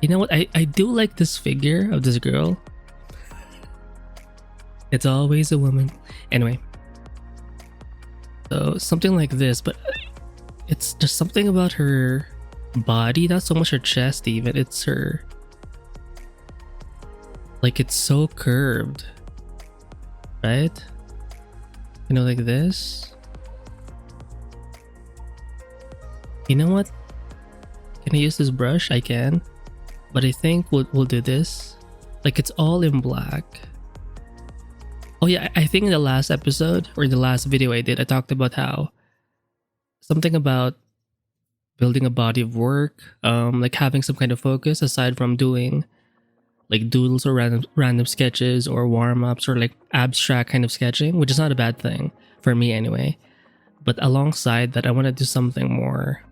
You know what? I do like this figure of this girl. It's always a woman. Anyway. So something like this, but it's just something about her body, not so much her chest even. It's her, like, it's so curved, right? You know, like this. You know what? Can I use this brush? I can. But I think we'll do this. Like, it's all in black. Oh yeah, I think in the last episode or the last video I did, I talked about how something about building a body of work, like having some kind of focus aside from doing like doodles or random sketches or warm-ups or like abstract kind of sketching, which is not a bad thing for me anyway. But alongside that, I want to do something more.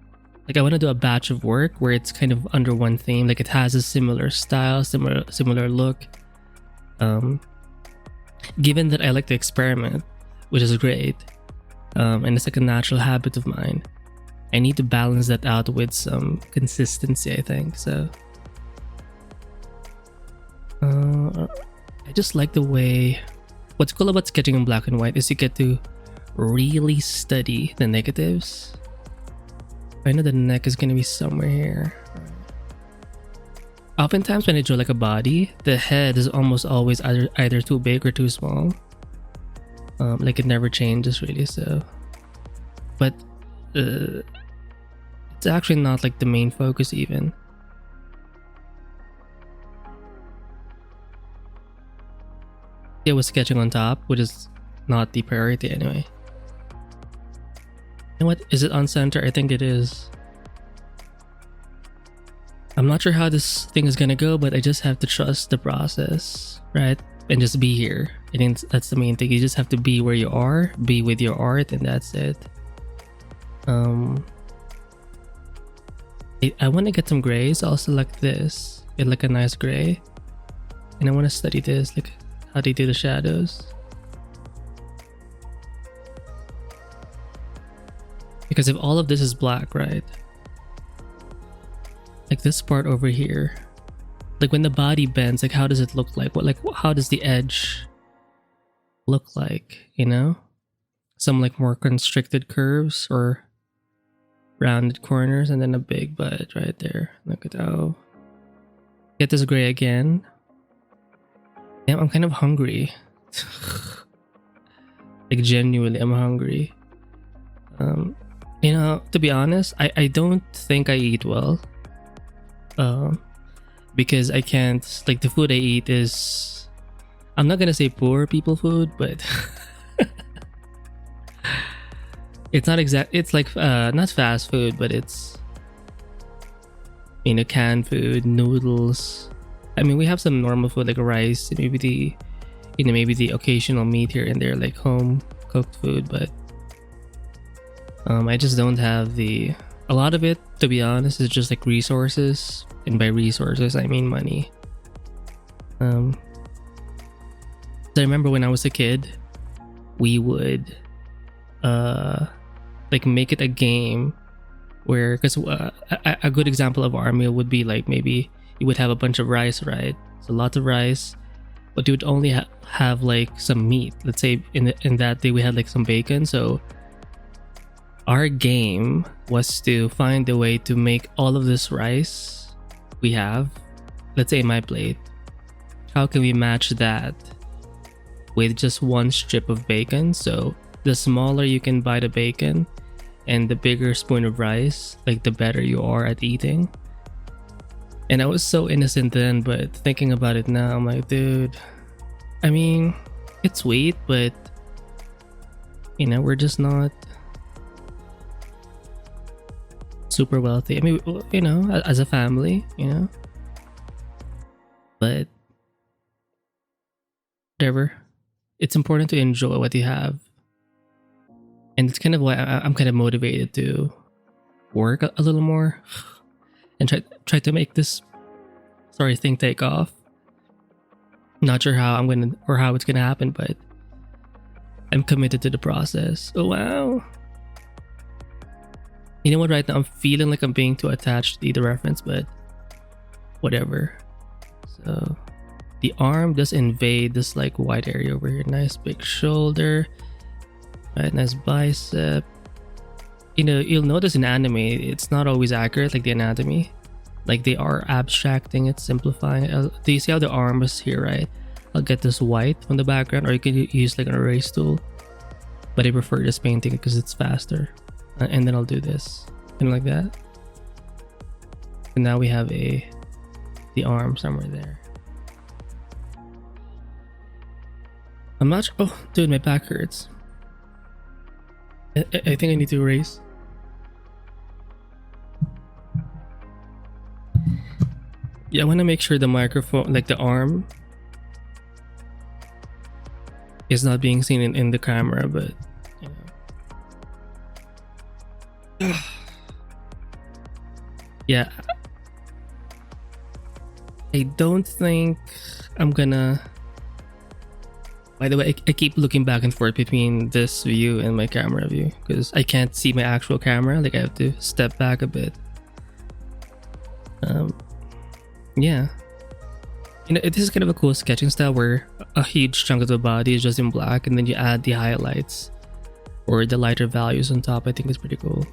Like, I want to do a batch of work where it's kind of under one theme. Like, it has a similar style, similar look. Given that I like to experiment, which is great, and it's like a natural habit of mine, I need to balance that out with some consistency, I think. So I just like the way, what's cool about sketching in black and white is you get to really study the negatives. I know the neck is gonna be somewhere here. Oftentimes when I draw like a body, the head is almost always either too big or too small. Like, it never changes really, so. But it's actually not like the main focus even. I was sketching on top, which is not the priority anyway. You know what? Is it on center? I think it is. I'm not sure how this thing is gonna go, but I just have to trust the process, right? And just be here. I think that's the main thing. You just have to be where you are, be with your art, and that's it. I want to get some grays. I'll select this, get like a nice gray, and I want to study this, like how they do the shadows. Because if all of this is black, right? Like this part over here, like when the body bends, like how does it look like? How does the edge look like, you know? Some like more constricted curves or rounded corners, and then a big butt right there. Look at how. Get this gray again. Damn, I'm kind of hungry. Like, genuinely, I'm hungry. You know, to be honest, I don't think I eat well. Because I can't, like, the food I eat is, I'm not gonna say poor people food, but it's not it's like not fast food, but it's, you know, canned food, noodles. I mean, we have some normal food like rice, maybe the occasional meat here and there, like home cooked food, but I just don't have a lot of it, to be honest, is just like resources, and by resources I mean money. So I remember when I was a kid, we would like make it a game where, because a good example of our meal would be like, maybe you would have a bunch of rice, right? So lots of rice, but you would only have like some meat. Let's say in that day we had like some bacon. So our game was to find a way to make all of this rice we have, let's say my plate, how can we match that with just one strip of bacon? So the smaller you can buy the bacon and the bigger spoon of rice, like the better you are at eating. And I was so innocent then, but thinking about it now, I'm like, dude, I mean, it's sweet, but you know, we're just not super wealthy. I mean, you know, as a family, you know, but whatever. It's important to enjoy what you have, and it's kind of why I'm kind of motivated to work a little more and try to make this thing take off. Not sure how how it's gonna happen, but I'm committed to the process. Oh wow. You know what, right now I'm feeling like I'm being too attached to the reference, but whatever. So the arm does invade this like wide area over here. Nice big shoulder, right? Nice bicep. You know, you'll notice in anime, it's not always accurate, like the anatomy. Like they are abstracting it, simplifying it. Do you see how the arm is here, right? I'll get this white from the background, or you can use like an erase tool. But I prefer this painting because it's faster. And then I'll do this, kind of like that. And now we have the arm somewhere there. I'm not sure. Oh, dude, my back hurts. I think I need to erase. Yeah, I want to make sure the microphone, like the arm, is not being seen in the camera, but you know. Yeah, I don't think I'm gonna. By the way, I keep looking back and forth between this view and my camera view because I can't see my actual camera. Like I have to step back a bit. Yeah, you know, this is kind of a cool sketching style where a huge chunk of the body is just in black, and then you add the highlights or the lighter values on top. I think it's pretty cool.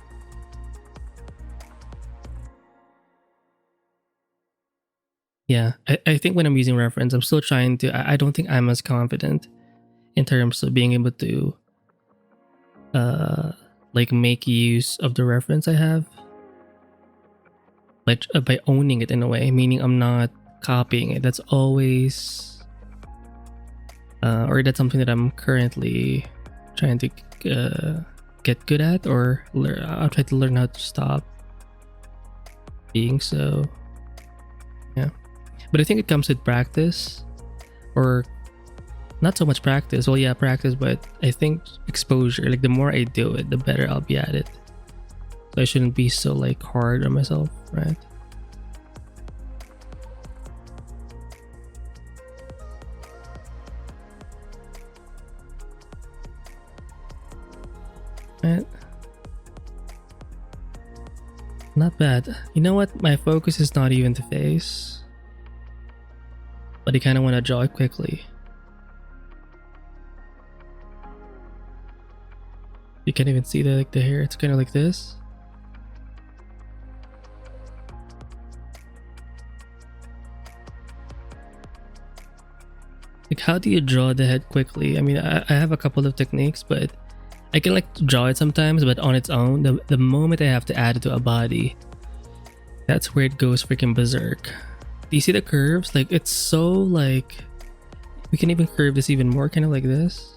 Yeah, I think when I'm using reference, I'm still trying to. I don't think I'm as confident in terms of being able to, like make use of the reference I have. By owning it in a way, meaning I'm not copying it. That's always, or that's something that I'm currently trying to get good at, or I'll try to learn how to stop being so. Yeah, but I think it comes with practice, or not so much practice. Well, yeah, practice, but I think exposure. Like the more I do it, the better I'll be at it. So I shouldn't be so like hard on myself, right? Right. Not bad. You know what? My focus is not even the face, but I kind of want to draw it quickly. You can't even see the hair. It's kind of like this. Like, how do you draw the head quickly? I mean, I have a couple of techniques, but I can like draw it sometimes, but on its own, the moment I have to add it to a body, that's where it goes freaking berserk. Do you see the curves? Like, it's so like, we can even curve this even more, kind of like this.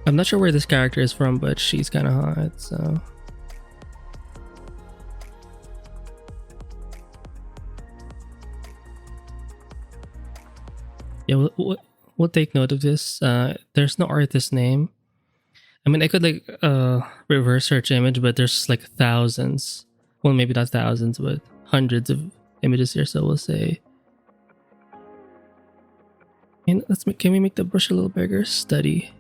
I'm not sure where this character is from, but she's kind of hot, so. Yeah, we'll take note of this. There's no artist name. I mean, I could like reverse search image, but there's like thousands. Well, maybe not thousands, but hundreds of images here. So we'll say, and can we make the brush a little bigger? Study.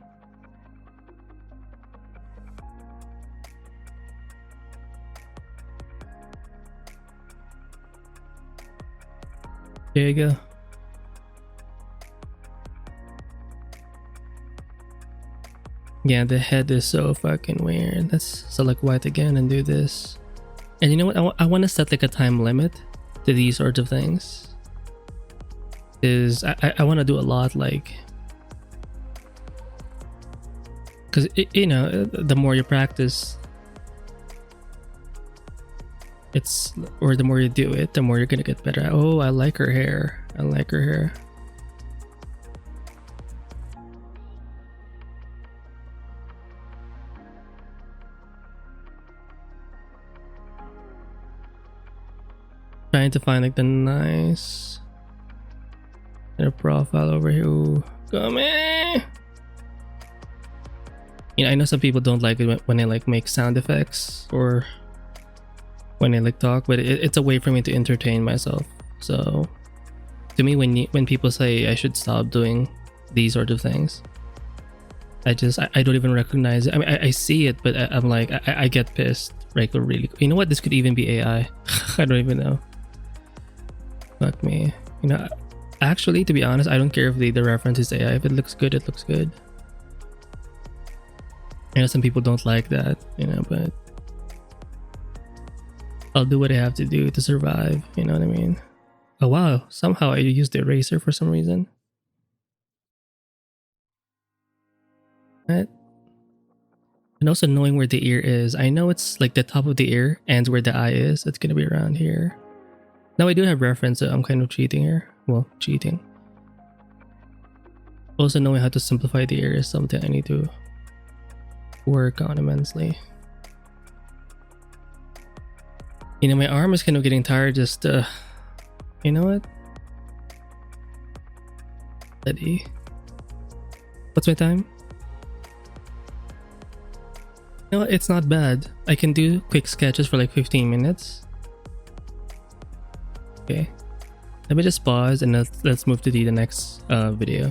There you go. Yeah, the head is so fucking weird. Let's select white again and do this. And you know what? I want to set like a time limit to these sorts of things. I want to do a lot, like, because you know, the more you practice, or the more you do it, the more you're gonna get better. Oh, I like her hair. I like her hair. Trying to find like the nice profile over here. Ooh, come here. You know, I know some people don't like it when I like make sound effects or when I like talk, but it's a way for me to entertain myself. So to me, when people say I should stop doing these sort of things, I don't even recognize it. I mean, I see it, but I'm like, I get pissed. Like, really, you know what? This could even be AI. I don't even know. Fuck me. You know, actually, to be honest, I don't care if the reference is AI. If it looks good, it looks good. I know some people don't like that, you know, but I'll do what I have to do to survive. You know what I mean? Oh wow! Somehow I used the eraser for some reason. What? And also knowing where the ear is. I know it's like the top of the ear ends where the eye is. It's gonna be around here. Now I do have reference, so I'm kind of cheating here. Well, cheating. Also knowing how to simplify the ear is something I need to work on immensely. You know, my arm is kind of getting tired. Just, you know what? Steady. What's my time? No, it's not bad. I can do quick sketches for like 15 minutes. Okay. Let me just pause and let's move to the next video.